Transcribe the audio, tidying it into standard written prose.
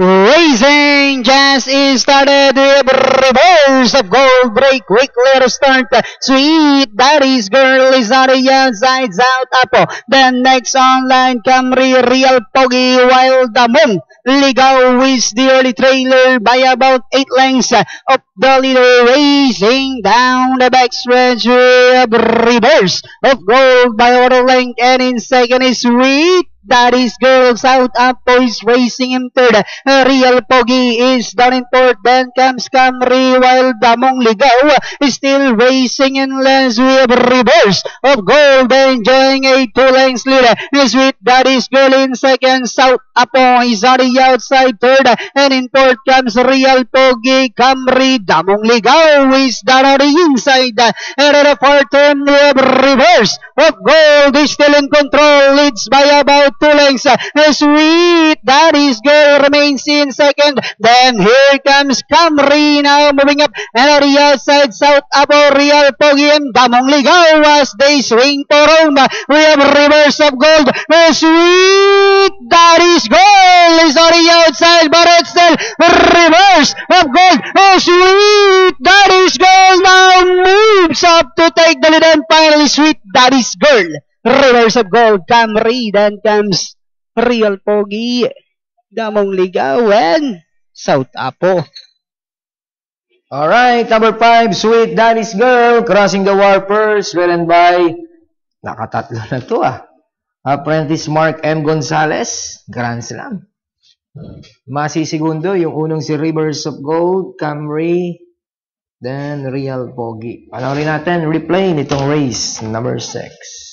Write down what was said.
Racing just is started with reverse of gold break quickly to start. Sweet Daddy's Girl is on the outside, South Apo. Then next online Camry Real Pogi, while the Moon Ligaw is the early trailer by about 8 lengths of the leader, racing down the backstretch with reverse of gold by over length, and in second is Sweet Daddy's Girl. South Apo is racing in third. Real Pogi is down in fourth. Then comes Camry, while Damong Ligaw is still racing in last with reverse of gold, enjoying a 2 lengths lead. Sweet Daddy's Girl in second. South Apo is on the outside third, and in fourth comes Real Pogi. Camry, Damong Ligaw is down on the inside, and at the fourth turn with reverse of gold is still in control, leads by about 2 lengths. Sweet Daddy's Girl remains in second. Then here comes Camry now moving up, and on the outside South Apo, Real Pogi, and Damong Ligaw as they swing to Rome. We have reverse of gold. Sweet Daddy's Girl is on the outside, but it's still reverse of gold. Sweet Daddy's Girl now moves up to take the lead, and finally Sweet Daddy's Girl. Reverse of gold, Camry, then comes Real Pogi, Damong Ligaw, and South Apo. Alright, number 5, Sweet Daddy's Girl, crossing the wire first, ridden by, nakatatlo na to Apprentice Mark M. Gonzalez, Grand Slam. Masisigundo, yung unang si Rivers of Gold, Camry, then Real Pogi. Panoorin natin, replay nitong race, number 6.